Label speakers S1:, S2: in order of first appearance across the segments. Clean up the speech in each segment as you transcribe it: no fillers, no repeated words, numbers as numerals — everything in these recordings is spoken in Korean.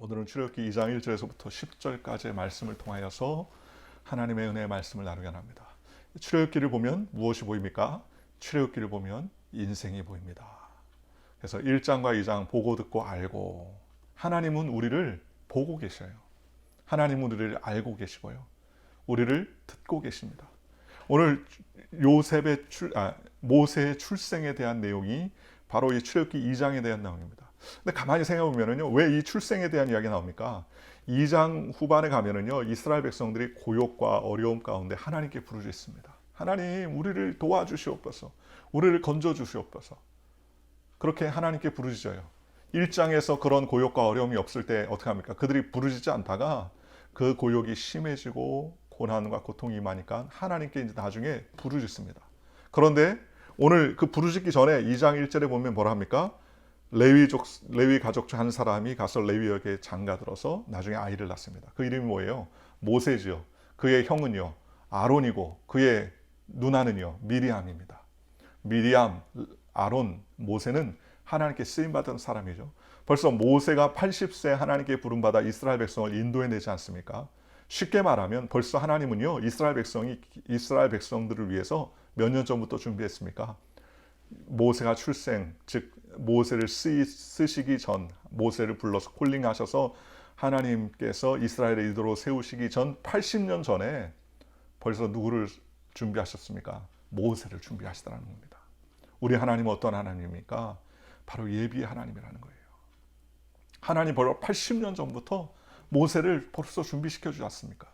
S1: 오늘은 출애굽기 2장 1절에서부터 10절까지의 말씀을 통하여서 하나님의 은혜의 말씀을 나누게 합니다. 출애굽기를 보면 무엇이 보입니까? 출애굽기를 보면 인생이 보입니다. 그래서 1장과 2장 보고 듣고 알고, 하나님은 우리를 보고 계셔요. 하나님은 우리를 알고 계시고요, 우리를 듣고 계십니다. 오늘 모세의 출생에 대한 내용이 바로 이 출애굽기 2장에 대한 내용입니다. 근데 가만히 생각해 보면은요, 왜 이 출생에 대한 이야기가 나옵니까? 2장 후반에 가면은요, 이스라엘 백성들이 고욕과 어려움 가운데 하나님께 부르짖습니다. 하나님, 우리를 도와주시옵소서, 우리를 건져 주시옵소서. 그렇게 하나님께 부르짖어요. 1장에서 그런 고욕과 어려움이 없을 때 어떻게 합니까? 그들이 부르짖지 않다가 그 고욕이 심해지고 고난과 고통이 임하니까 하나님께 이제 나중에 부르짖습니다. 그런데 오늘 그 부르짖기 전에 2장 1절에 보면 뭐라 합니까? 레위 가족 중 한 사람이 가서 레위에게 장가들어서 나중에 아이를 낳습니다. 그 이름이 뭐예요? 모세지요. 그의 형은요, 아론이고 그의 누나는요, 미리암입니다. 미리암, 아론, 모세는 하나님께 쓰임받은 사람이죠. 벌써 모세가 80세 하나님께 부름받아 이스라엘 백성을 인도해내지 않습니까? 쉽게 말하면 벌써 하나님은요, 이스라엘 백성들을 위해서 몇 년 전부터 준비했습니까? 모세가 출생, 즉 모세를 쓰시기 전, 모세를 불러서 콜링하셔서 하나님께서 이스라엘의 리더로 세우시기 전 80년 전에 벌써 누구를 준비하셨습니까? 모세를 준비하시더라는 겁니다. 우리 하나님은 어떤 하나님입니까? 바로 예비의 하나님이라는 거예요. 하나님 벌써 80년 전부터 모세를 벌써 준비시켜 주지 않습니까?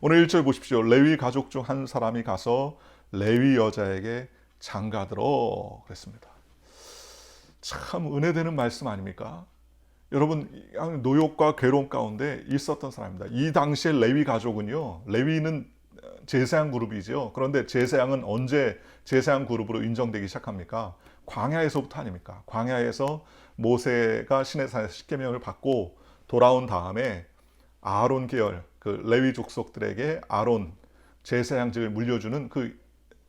S1: 오늘 1절 보십시오. 레위 가족 중 한 사람이 가서 레위 여자에게 장가들어 그랬습니다. 참 은혜되는 말씀 아닙니까? 여러분, 노욕과 괴로움 가운데 있었던 사람입니다. 이 당시에 레위 가족은요, 레위는 제사장 그룹이죠. 그런데 제사장은 언제 제사장 그룹으로 인정되기 시작합니까? 광야에서부터 아닙니까? 광야에서 모세가 시내산에서 십계명을 받고 돌아온 다음에 아론 계열, 그 레위 족속들에게 아론 제사장직을 물려주는 그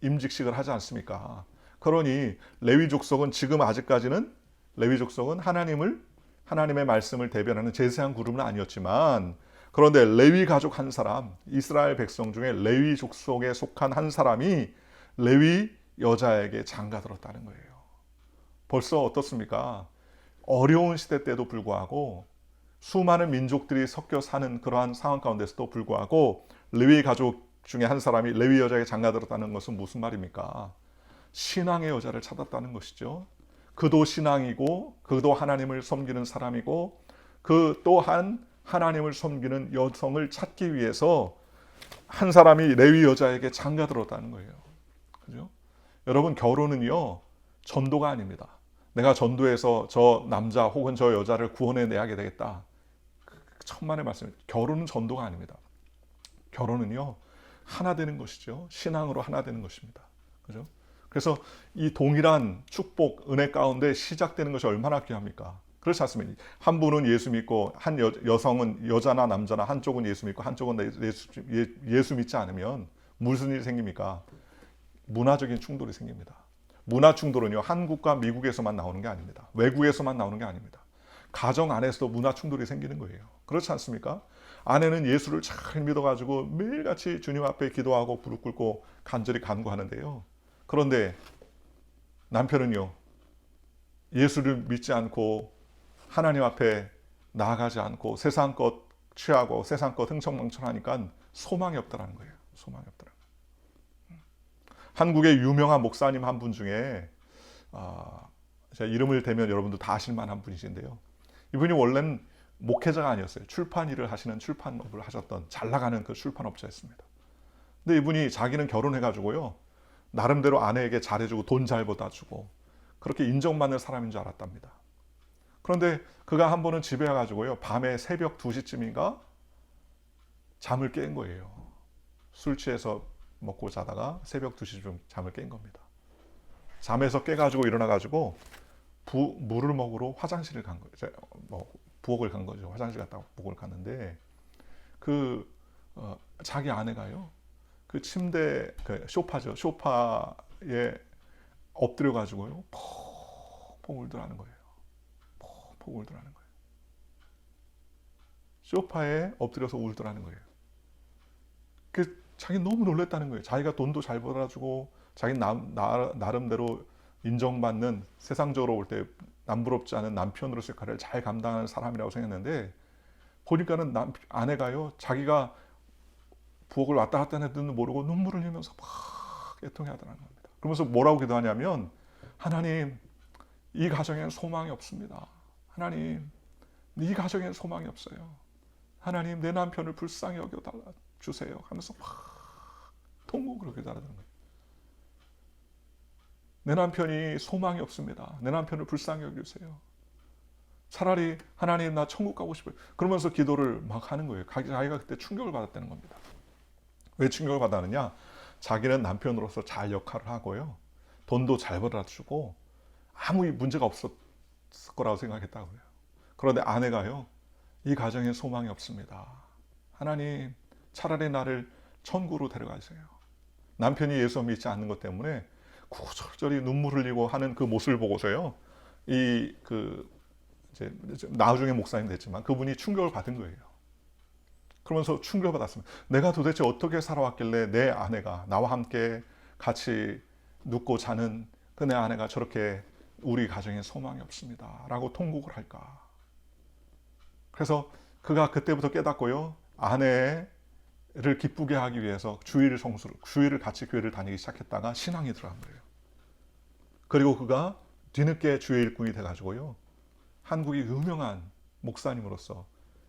S1: 임직식을 하지 않습니까? 그러니 레위 족속은 지금 아직까지는 레위 족속은 하나님의 말씀을 대변하는 제사장 그룹은 아니었지만, 그런데 레위 가족 한 사람, 이스라엘 백성 중에 레위 족속에 속한 한 사람이 레위 여자에게 장가들었다는 거예요. 벌써 어떻습니까? 어려운 시대 때도 불구하고 수많은 민족들이 섞여 사는 그러한 상황 가운데서도 불구하고 레위 가족 중에 한 사람이 레위 여자에게 장가들었다는 것은 무슨 말입니까? 신앙의 여자를 찾았다는 것이죠. 그도 신앙이고 그도 하나님을 섬기는 사람이고 그 또한 하나님을 섬기는 여성을 찾기 위해서 한 사람이 레위 여자에게 장가들었다는 거예요. 그죠? 여러분, 결혼은요, 전도가 아닙니다. 내가 전도해서 저 남자 혹은 저 여자를 구원해내야 되겠다. 천만의 말씀입니다. 결혼은 전도가 아닙니다. 결혼은요, 하나 되는 것이죠. 신앙으로 하나 되는 것입니다. 그죠? 그래서 이 동일한 축복, 은혜 가운데 시작되는 것이 얼마나 귀합니까? 그렇지 않습니까? 한 분은 예수 믿고, 한 여성은 여자나 남자나 한쪽은 예수 믿고 한쪽은 예수 믿지 않으면 무슨 일이 생깁니까? 문화적인 충돌이 생깁니다. 문화 충돌은요, 한국과 미국에서만 나오는 게 아닙니다. 외국에서만 나오는 게 아닙니다. 가정 안에서도 문화 충돌이 생기는 거예요. 그렇지 않습니까? 아내는 예수를 잘 믿어가지고 매일같이 주님 앞에 기도하고 무릎 꿇고 간절히 간구하는데요. 그런데 남편은요, 예수를 믿지 않고 하나님 앞에 나아가지 않고 세상 것 취하고 세상 것 흥청망청하니까 소망이 없다라는 거예요. 소망이 없더라. 한국의 유명한 목사님 한 분 중에 제가 이름을 대면 여러분도 다 아실 만한 분이신데요. 이분이 원래는 목회자가 아니었어요. 출판 일을 하시는 출판업을 하셨던 잘 나가는 그 출판업자였습니다. 근데 이분이 자기는 결혼해가지고요, 나름대로 아내에게 잘해주고 돈 잘 벌어주고 그렇게 인정받는 사람인 줄 알았답니다. 그런데 그가 한 번은 집에 와가지고요, 밤에 새벽 2시쯤인가 잠을 깬 거예요. 술 취해서 먹고 자다가 새벽 2시쯤 잠을 깬 겁니다. 잠에서 깨가지고 일어나가지고 물을 먹으러 화장실을 간 거예요. 부엌을 간 거죠. 화장실 갔다가 부엌을 갔는데 자기 아내가요, 그 침대, 그 소파죠. 소파에 엎드려 가지고요, 펑펑 울더라는 거예요. 펑펑 울더라는 거예요. 소파에 엎드려서 울더라는 거예요. 자기 너무 놀랬다는 거예요. 자기가 돈도 잘 벌어주고 자기 나름대로 인정받는, 세상적으로 볼 때 남부럽지 않은 남편으로서의 역할을 잘 감당하는 사람이라고 생각했는데, 보니까는 아내가요, 자기가 부엌을 왔다 갔다 했는지도 모르고 눈물을 흘리면서 막 애통해하더라는 겁니다. 그러면서 뭐라고 기도하냐면, 하나님, 이 가정에는 소망이 없습니다. 하나님, 이 가정에는 소망이 없어요. 하나님, 내 남편을 불쌍히 여겨달라 주세요 하면서 막 통곡을 기도하는 거예요. 내 남편이 소망이 없습니다. 내 남편을 불쌍히 여겨주세요. 차라리 하나님, 나 천국 가고 싶어요. 그러면서 기도를 막 하는 거예요. 자기가 그때 충격을 받았다는 겁니다. 왜 충격을 받았느냐? 자기는 남편으로서 잘 역할을 하고요, 돈도 잘 벌어주고 아무 문제가 없었을 거라고 생각했다고 해요. 그런데 아내가요, 이 가정에 소망이 없습니다. 하나님, 차라리 나를 천국으로 데려가세요. 남편이 예수 믿지 않는 것 때문에 구절절히 눈물 흘리고 하는 그 모습을 보고서요, 이제 나중에 목사님 됐지만 그분이 충격을 받은 거예요. 그러면서 충격을 받았습니다. 내가 도대체 어떻게 살아왔길래 내 아내가 나와 함께 같이 눕고 자는 그 내 아내가 저렇게 우리 가정에 소망이 없습니다 라고 통곡을 할까. 그래서 그가 그때부터 깨닫고요, 아내를 기쁘게 하기 위해서 주일을 같이 교회를 다니기 시작했다가 신앙이 들어간 거예요. 그리고 그가 뒤늦게 주의 일꾼이 돼가지고요, 한국의 유명한 목사님으로서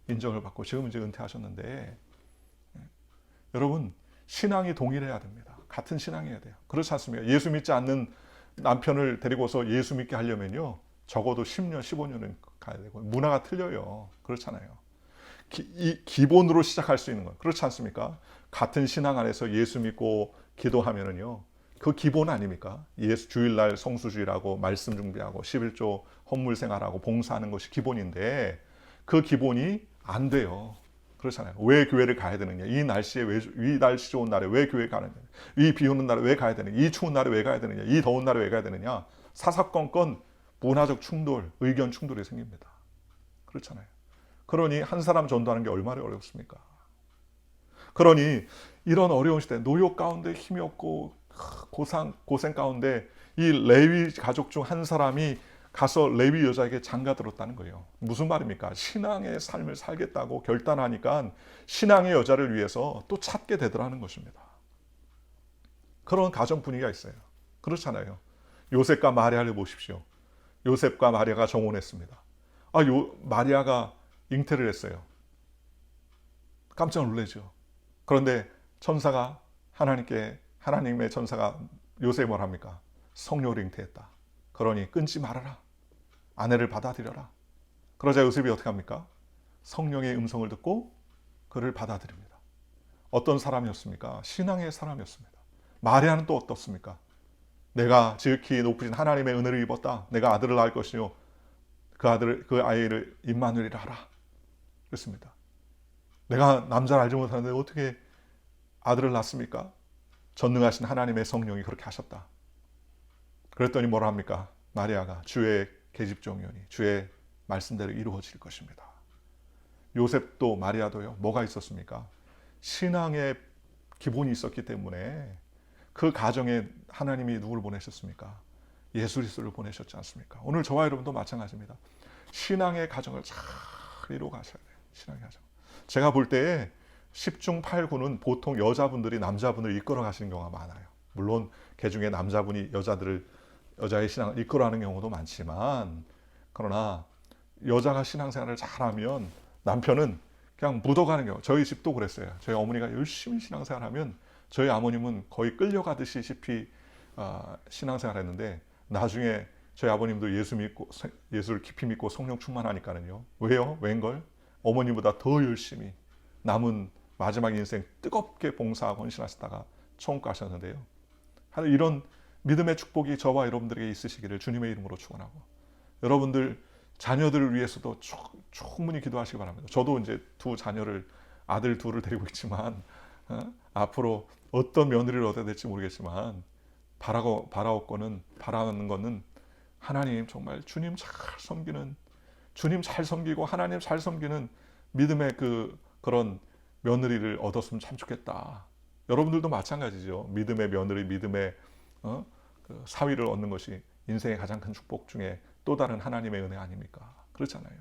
S1: 인정을 받고 지금 이제 은퇴하셨는데, 여러분, 신앙이 동일해야 됩니다. 같은 신앙이어야 돼요. 그렇지 않습니까? 예수 믿지 않는 남편을 데리고서 예수 믿게 하려면요, 적어도 10년, 15년은 가야 되고, 문화가 틀려요. 그렇잖아요. 기본으로 시작할 수 있는 거, 그렇지 않습니까? 같은 신앙 안에서 예수 믿고 기도하면은요, 그 기본 아닙니까? 예수 주일날 성수주일하고 말씀 준비하고 11조 헌물 생활하고 봉사하는 것이 기본인데, 그 기본이 안 돼요. 그렇잖아요. 왜 교회를 가야 되느냐? 이 날씨 좋은 날에 왜 교회 가느냐? 이 비 오는 날에 왜 가야 되느냐? 이 추운 날에 왜 가야 되느냐? 이 더운 날에 왜 가야 되느냐? 사사건건 문화적 충돌, 의견 충돌이 생깁니다. 그렇잖아요. 그러니 한 사람 전도하는 게 얼마나 어렵습니까? 그러니 이런 어려운 시대, 노역 가운데 힘이 없고 고생 가운데 이 레위 가족 중 한 사람이 가서 레위 여자에게 장가 들었다는 거예요. 무슨 말입니까? 신앙의 삶을 살겠다고 결단하니까 신앙의 여자를 위해서 또 찾게 되더라는 것입니다. 그런 가정 분위기가 있어요. 그렇잖아요. 요셉과 마리아를 보십시오. 요셉과 마리아가 정혼했습니다. 마리아가 잉태를 했어요. 깜짝 놀라죠. 그런데 하나님의 천사가 요셉이 뭘 합니까? 성녀를 잉태했다. 그러니 끊지 말아라. 아내를 받아들여라. 그러자 요셉이 어떻게 합니까? 성령의 음성을 듣고 그를 받아들입니다. 어떤 사람이었습니까? 신앙의 사람이었습니다. 마리아는 또 어떻습니까? 내가 지극히 높으신 하나님의 은혜를 입었다. 내가 아들을 낳을 것이요, 그 아이를 임마누엘이라 하라. 그렇습니다. 내가 남자를 알지 못하는데 어떻게 아들을 낳습니까? 전능하신 하나님의 성령이 그렇게 하셨다. 그랬더니 뭐라 합니까? 마리아가 주의 계집종이오니 주의 말씀대로 이루어질 것입니다. 요셉도 마리아도요, 뭐가 있었습니까? 신앙의 기본이 있었기 때문에 그 가정에 하나님이 누구를 보내셨습니까? 예수 그리스도를 보내셨지 않습니까? 오늘 저와 여러분도 마찬가지입니다. 신앙의 가정을 잘 이루어 가셔야 돼요. 신앙의 가정. 제가 볼 때에 10중 8구는 보통 여자분들이 남자분을 이끌어 가시는 경우가 많아요. 물론 그 중에 남자분이 여자의 신앙을 이끌어가는 경우도 많지만, 그러나 여자가 신앙생활을 잘하면 남편은 그냥 묻어가는 경우. 저희 집도 그랬어요. 저희 어머니가 열심히 신앙생활하면 저희 아버님은 거의 끌려가듯이 신앙생활했는데, 나중에 저희 아버님도 예수를 깊이 믿고 성령 충만하니까는요. 왜요? 웬걸? 어머니보다 더 열심히 남은 마지막 인생 뜨겁게 봉사하고 헌신하시다가 천국 가셨는데요. 이런 믿음의 축복이 저와 여러분들에게 있으시기를 주님의 이름으로 축원하고, 여러분들 자녀들을 위해서도 충분히 기도하시기 바랍니다. 저도 이제 아들 둘을 데리고 있지만, 앞으로 어떤 며느리를 얻어야 될지 모르겠지만, 바라는 거는 하나님 정말 주님 잘 섬기고 하나님 잘 섬기는 믿음의 그런 며느리를 얻었으면 참 좋겠다. 여러분들도 마찬가지죠. 믿음의 며느리, 믿음의 그 사위를 얻는 것이 인생의 가장 큰 축복 중에 또 다른 하나님의 은혜 아닙니까? 그렇잖아요.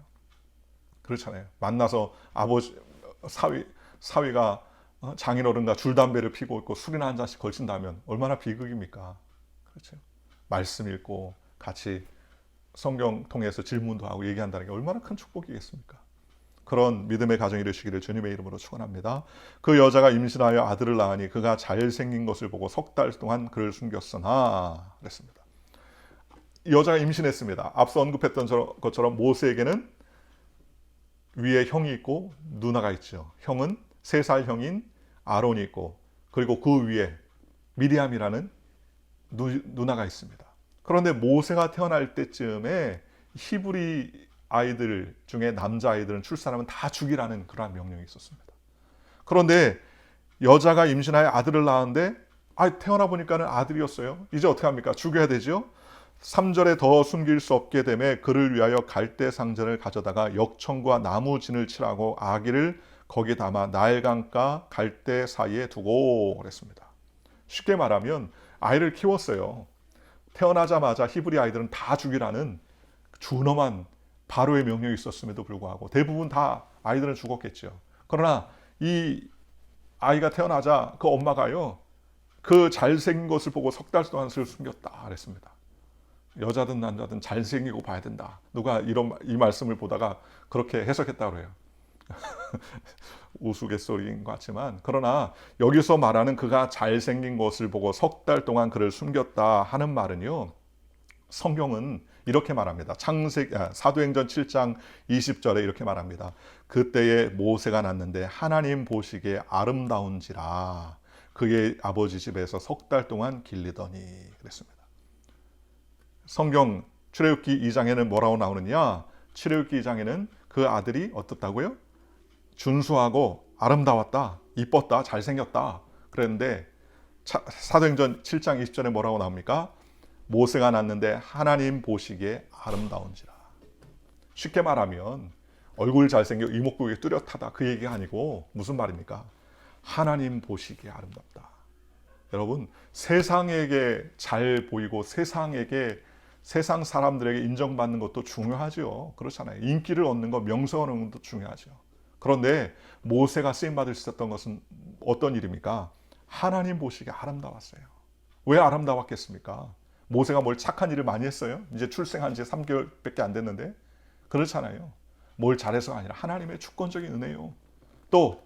S1: 그렇잖아요. 만나서 아버지 사위가 장인어른과 줄담배를 피고 있고 술이나 한 잔씩 걸친다면 얼마나 비극입니까? 그렇죠. 말씀 읽고 같이 성경 통해서 질문도 하고 얘기한다는 게 얼마나 큰 축복이겠습니까? 그런 믿음의 가정이 되시기를 주님의 이름으로 축원합니다. 그 여자가 임신하여 아들을 낳으니 그가 잘생긴 것을 보고 석 달 동안 그를 숨겼으나 그랬습니다. 여자가 임신했습니다. 앞서 언급했던 것처럼 모세에게는 위에 형이 있고 누나가 있죠. 형은 3살 형인 아론이 있고 그리고 그 위에 미리암이라는 누나가 있습니다. 그런데 모세가 태어날 때쯤에 히브리 아이들 중에 남자아이들은 출산하면 다 죽이라는 그러한 명령이 있었습니다. 그런데 여자가 임신하여 아들을 낳았는데 태어나 보니까는 아들이었어요. 이제 어떻게 합니까? 죽여야 되죠. 3절에 더 숨길 수 없게 되매 그를 위하여 갈대 상전을 가져다가 역청과 나무 진을 칠하고 아기를 거기에 담아 나일강가 갈대 사이에 두고 그랬습니다. 쉽게 말하면 아이를 키웠어요. 태어나자마자 히브리 아이들은 다 죽이라는 준엄한 바로의 명령이 있었음에도 불구하고 대부분 다 아이들은 죽었겠죠. 그러나 이 아이가 태어나자 그 엄마가요, 그 잘생긴 것을 보고 석 달 동안 숨겼다 그랬습니다. 여자든 남자든 잘생기고 봐야 된다. 누가 이 말씀을 보다가 그렇게 해석했다고 해요. 우스갯소리인 것 같지만, 그러나 여기서 말하는 그가 잘생긴 것을 보고 석 달 동안 그를 숨겼다 하는 말은요, 성경은 이렇게 말합니다. 사도행전 7장 20절에 이렇게 말합니다. 그때에 모세가 낳는데 하나님 보시기에 아름다운지라 그의 아버지 집에서 석 달 동안 길리더니 그랬습니다. 성경 출애굽기 2장에는 뭐라고 나오느냐? 출애굽기 2장에는 그 아들이 어떻다고요? 준수하고 아름다웠다, 이뻤다, 잘생겼다 그랬는데 사도행전 7장 20절에 뭐라고 나옵니까? 모세가 낳는데 하나님 보시기에 아름다운지라. 쉽게 말하면 얼굴 잘생겨 이목구비 뚜렷하다 그 얘기가 아니고 무슨 말입니까? 하나님 보시기에 아름답다. 여러분, 세상에게 잘 보이고 세상 사람들에게 인정받는 것도 중요하죠. 그렇잖아요. 인기를 얻는 것, 명성을 얻는 것도 중요하죠. 그런데 모세가 쓰임받을 수 있었던 것은 어떤 일입니까? 하나님 보시기에 아름다웠어요. 왜 아름다웠겠습니까? 모세가 뭘 착한 일을 많이 했어요? 이제 출생한 지 3개월밖에 안 됐는데. 그렇잖아요. 뭘 잘해서가 아니라 하나님의 주권적인 은혜요. 또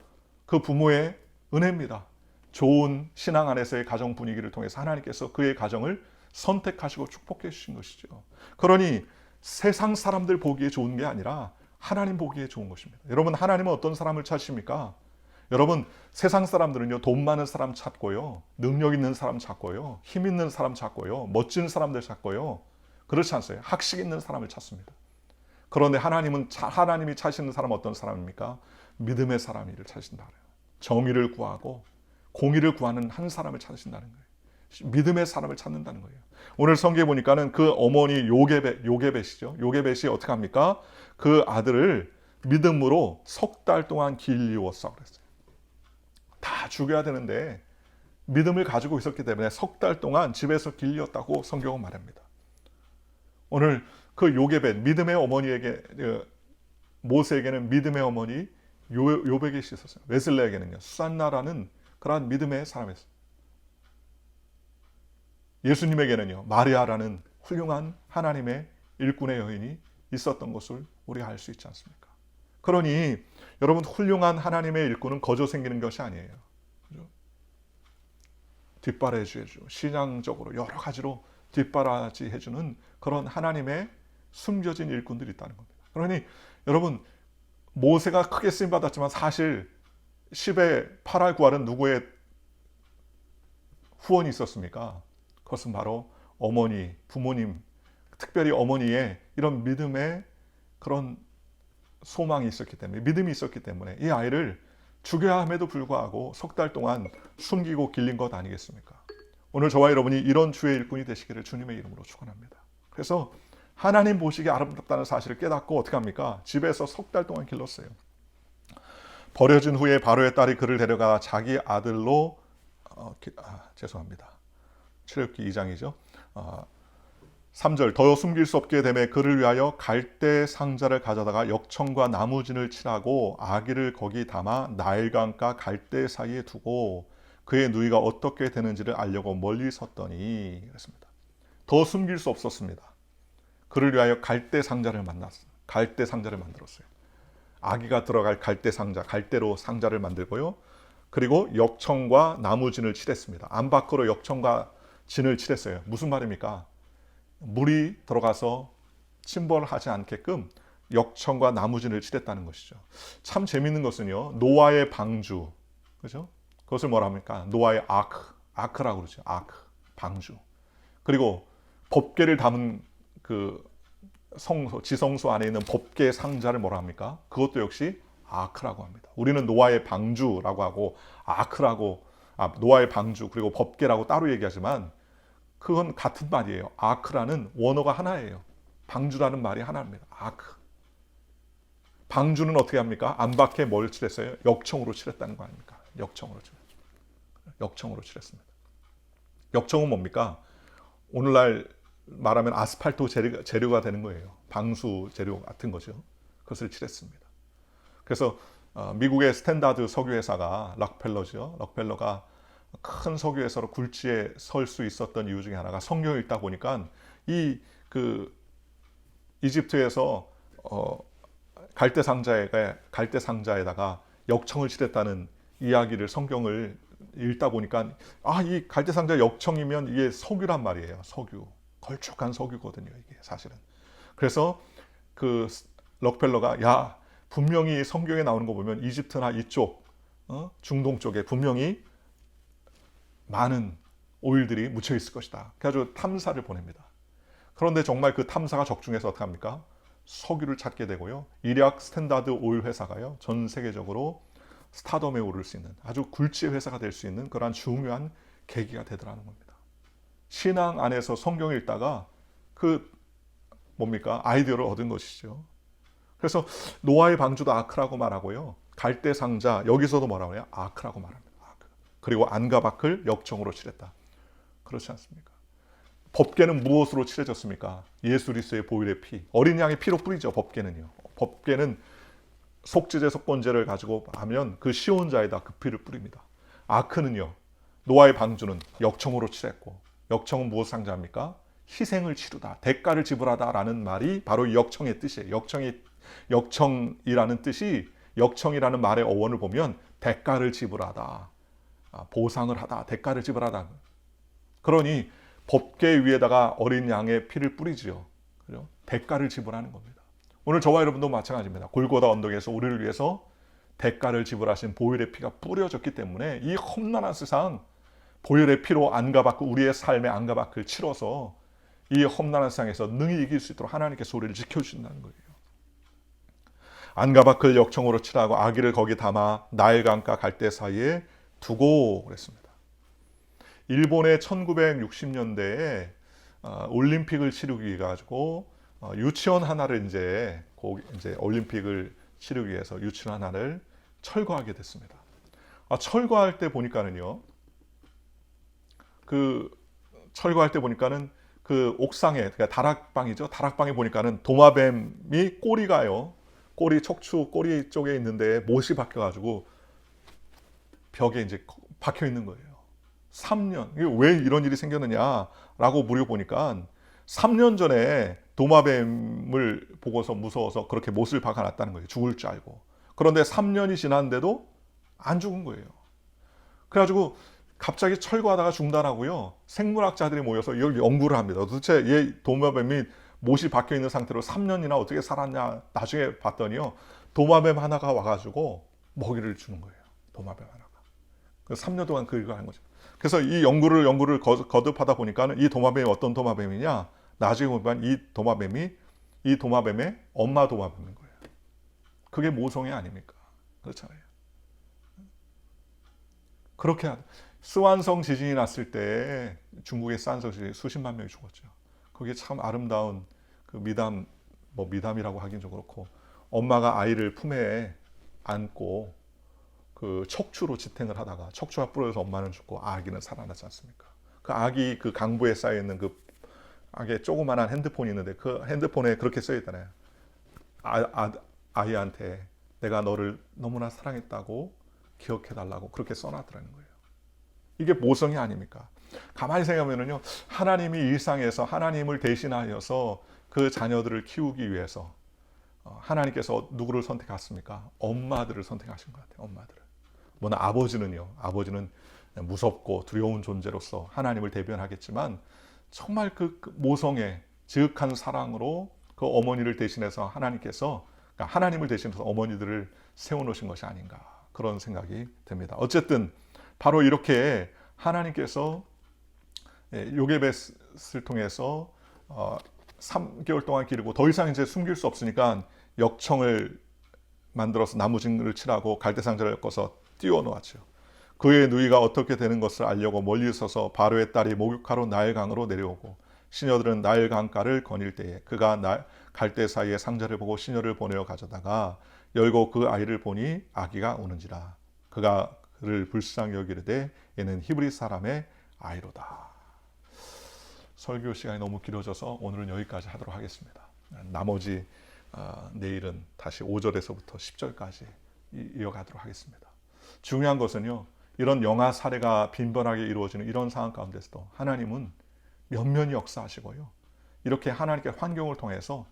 S1: 그 부모의 은혜입니다. 좋은 신앙 안에서의 가정 분위기를 통해서 하나님께서 그의 가정을 선택하시고 축복해 주신 것이죠. 그러니 세상 사람들 보기에 좋은 게 아니라 하나님 보기에 좋은 것입니다. 여러분, 하나님은 어떤 사람을 찾으십니까? 여러분, 세상 사람들은요, 돈 많은 사람 찾고요, 능력 있는 사람 찾고요, 힘 있는 사람 찾고요, 멋진 사람들 찾고요. 그렇지 않습니까? 학식 있는 사람을 찾습니다. 그런데 하나님이 찾으시는 사람은 어떤 사람입니까? 믿음의 사람을 찾으신다. 정의를 구하고 공의를 구하는 한 사람을 찾으신다는 거예요. 믿음의 사람을 찾는다는 거예요. 오늘 성경에 보니까는 그 어머니 요게벳이죠. 요게벳이 어떻게 합니까? 그 아들을 믿음으로 석 달 동안 길리웠어 그랬어요. 다 죽여야 되는데 믿음을 가지고 있었기 때문에 석 달 동안 집에서 길리었다고 성경은 말합니다. 오늘 그 요게벳, 믿음의 어머니에게, 모세에게는 믿음의 어머니 요베겟이 있었어요. 웨슬레에게는요, 수산나라는 그러한 믿음의 사람이었어요. 예수님에게는요, 마리아라는 훌륭한 하나님의 일꾼의 여인이 있었던 것을 우리가 알 수 있지 않습니까? 그러니 여러분, 훌륭한 하나님의 일꾼은 거저 생기는 것이 아니에요. 그렇죠? 뒷바라지해주고 신앙적으로 여러 가지로 뒷바라지해주는 그런 하나님의 숨겨진 일꾼들이 있다는 겁니다. 그러니 여러분, 모세가 크게 쓰임받았지만 사실 10의 8할 9할은 누구의 후원이 있었습니까? 그것은 바로 어머니, 부모님, 특별히 어머니의 이런 믿음의 그런 소망이 있었기 때문에, 믿음이 있었기 때문에 이 아이를 죽여야 함에도 불구하고 석 달 동안 숨기고 길린 것 아니겠습니까? 오늘 저와 여러분이 이런 주의 일꾼이 되시기를 주님의 이름으로 축원합니다. 그래서 하나님 보시기에 아름답다는 사실을 깨닫고 어떻게 합니까? 집에서 석 달 동안 길렀어요. 버려진 후에 바로의 딸이 그를 데려가 자기 아들로 죄송합니다. 출애굽기 2장이죠. 3절 더 숨길 수 없게 되매 그를 위하여 갈대 상자를 가져다가 역청과 나무진을 칠하고 아기를 거기 담아 나일강가 갈대 사이에 두고 그의 누이가 어떻게 되는지를 알려고 멀리 섰더니 그랬습니다. 더 숨길 수 없었습니다. 그를 위하여 갈대 상자를 만들었어요. 아기가 들어갈 갈대 상자, 갈대로 상자를 만들고요. 그리고 역청과 나무진을 칠했습니다. 안 밖으로 역청과 진을 칠했어요. 무슨 말입니까? 물이 들어가서 침범하지 않게끔 역청과 나무진을 칠했다는 것이죠. 참 재밌는 것은요. 노아의 방주, 그죠? 그것을 뭐라 합니까? 노아의 아크라고 그러죠. 아크, 방주. 그리고 법궤를 담은 그 지성소 안에 있는 법궤 상자를 뭐라 합니까? 그것도 역시 아크라고 합니다. 우리는 노아의 방주라고 하고 노아의 방주 그리고 법궤라고 따로 얘기하지만 그건 같은 말이에요. 아크라는 원어가 하나예요. 방주라는 말이 하나입니다. 아크. 방주는 어떻게 합니까? 안팎에 뭘 칠했어요? 역청으로 칠했다는 거 아닙니까? 역청으로 칠했습니다. 역청은 뭡니까? 오늘날 말하면 아스팔트 재료가 되는 거예요. 방수 재료 같은 거죠. 그것을 칠했습니다. 그래서 미국의 스탠다드 석유회사가 락펠러가 큰 석유회사로 굴지에 설 수 있었던 이유 중에 하나가 성경을 읽다 보니까 이집트에서 갈대 상자에다가 역청을 칠했다는 이야기를 성경을 읽다 보니까 이 갈대 상자 역청이면 이게 석유란 말이에요. 석유. 걸쭉한 석유거든요, 이게 사실은. 그래서 그 럭펠러가 분명히 성경에 나오는 거 보면 이집트나 이쪽 중동 쪽에 분명히 많은 오일들이 묻혀 있을 것이다. 그래가지고 탐사를 보냅니다. 그런데 정말 그 탐사가 적중해서 어떻게 합니까? 석유를 찾게 되고요. 이력 스탠다드 오일 회사가요. 전 세계적으로 스타덤에 오를 수 있는 아주 굴지의 회사가 될 수 있는 그러한 중요한 계기가 되더라는 겁니다. 신앙 안에서 성경을 읽다가 아이디어를 얻은 것이죠. 그래서 노아의 방주도 아크라고 말하고요. 갈대 상자 여기서도 뭐라고 해요? 아크라고 말합니다. 아크. 그리고 안과 밖을 역청으로 칠했다. 그렇지 않습니까? 법궤는 무엇으로 칠해졌습니까? 예수 그리스도의 보혈의 피. 어린 양의 피로 뿌리죠. 법궤는요. 법궤는 속죄제 속번제를 가지고 하면 그 시온자에다 그 피를 뿌립니다. 아크는요. 노아의 방주는 역청으로 칠했고 역청은 무엇을 상징합니까? 희생을 치르다, 대가를 지불하다라는 말이 바로 이 역청의 뜻이에요. 역청이라는 뜻이 역청이라는 말의 어원을 보면 대가를 지불하다, 보상을 하다, 대가를 지불하다. 그러니 법궤 위에다가 어린 양의 피를 뿌리지요. 그죠? 대가를 지불하는 겁니다. 오늘 저와 여러분도 마찬가지입니다. 골고다 언덕에서 우리를 위해서 대가를 지불하신 보혈의 피가 뿌려졌기 때문에 이 험난한 세상 보혈의 피로 안과 밖 우리의 삶의 안과 밖을 치러서 이 험난한 세상에서 능히 이길 수 있도록 하나님께서 우리를 지켜주신다는 거예요. 안과 밖을 역청으로 칠하고 아기를 거기 담아 나일강가 갈대 사이에 두고 그랬습니다. 일본의 1960년대에 올림픽을 치르기 위해 가지고 유치원 하나를 이제 올림픽을 치르기 위해서 유치원 하나를 철거하게 됐습니다. 철거할 때 보니까는요. 그 옥상에, 그러니까 다락방이죠. 다락방에 보니까는 도마뱀이 꼬리 쪽에 있는데 못이 박혀가지고 벽에 이제 박혀 있는 거예요. 3년. 이게 왜 이런 일이 생겼느냐라고 물어보니까 3년 전에 도마뱀을 보고서 무서워서 그렇게 못을 박아놨다는 거예요. 죽을 줄 알고. 그런데 3년이 지났는데도 안 죽은 거예요. 그래가지고 갑자기 철거하다가 중단하고요. 생물학자들이 모여서 이걸 연구를 합니다. 도대체 얘 도마뱀이 못이 박혀 있는 상태로 3년이나 어떻게 살았냐. 나중에 봤더니요. 도마뱀 하나가 와가지고 먹이를 주는 거예요. 도마뱀 하나가. 3년 동안 그 일을 한 거죠. 그래서 이 연구를 거듭하다 보니까 이 도마뱀이 어떤 도마뱀이냐. 나중에 보면 이 도마뱀의 엄마 도마뱀인 거예요. 그게 모성애 아닙니까? 그렇잖아요. 그렇게 스완성 지진이 났을 때 중국의 스완성 지진에 수십만 명이 죽었죠. 그게 참 아름다운 그 미담이라고 하긴 좀 그렇고 엄마가 아이를 품에 안고 그 척추로 지탱을 하다가 척추가 부러져서 엄마는 죽고 아기는 살아나지 않습니까? 그 아기 그 강부에 쌓여 있는 그 아기 조그만한 핸드폰이 있는데 그 핸드폰에 그렇게 써 있잖아요. 아이한테 내가 너를 너무나 사랑했다고 기억해 달라고 그렇게 써놨더라는 거예요. 이게 모성이 아닙니까? 가만히 생각하면요, 하나님이 일상에서 하나님을 대신하여서 그 자녀들을 키우기 위해서 하나님께서 누구를 선택했습니까? 엄마들을 선택하신 것 같아요. 엄마들을. 물론 아버지는요. 아버지는 무섭고 두려운 존재로서 하나님을 대변하겠지만 정말 그 모성의 지극한 사랑으로 그 어머니를 대신해서 하나님께서 그러니까 하나님을 대신해서 어머니들을 세워놓으신 것이 아닌가 그런 생각이 듭니다. 어쨌든 바로 이렇게 하나님께서 요게벳을 통해서 3개월 동안 기르고 더 이상 이제 숨길 수 없으니까 역청을 만들어서 나무징을 칠하고 갈대상자를 엮어서 띄워놓았죠. 그의 누이가 어떻게 되는 것을 알려고 멀리 서서 바로의 딸이 목욕하러 나일강으로 내려오고 시녀들은 나일강가를 거닐 때에 그가 갈대 사이에 상자를 보고 시녀를 보내어 가져다가 열고 그 아이를 보니 아기가 우는지라 그가 그를 불쌍히 여기르되 얘는 히브리 사람의 아이로다. 설교 시간이 너무 길어져서 오늘은 여기까지 하도록 하겠습니다. 나머지 내일은 다시 5절에서부터 10절까지 이어가도록 하겠습니다. 중요한 것은요, 이런 영아 사례가 빈번하게 이루어지는 이런 상황 가운데서도 하나님은 면면히 역사하시고요, 이렇게 하나님께 환경을 통해서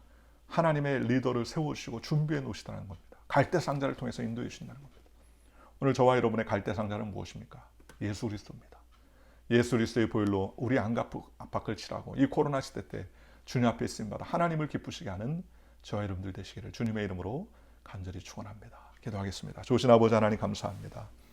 S1: 하나님의 리더를 세우시고 준비해 놓으시다는 겁니다. 갈대상자를 통해서 인도해 주신다는 겁니다. 오늘 저와 여러분의 갈대상자는 무엇입니까? 예수 그리스도입니다. 예수 그리스도의 보혈로 우리 안팎을 칠하고 이 코로나 시대 때 주님 앞에 쓰임받아 하나님을 기쁘시게 하는 저와 여러분들 되시기를 주님의 이름으로 간절히 축원합니다. 기도하겠습니다. 좋으신 아버지 하나님 감사합니다.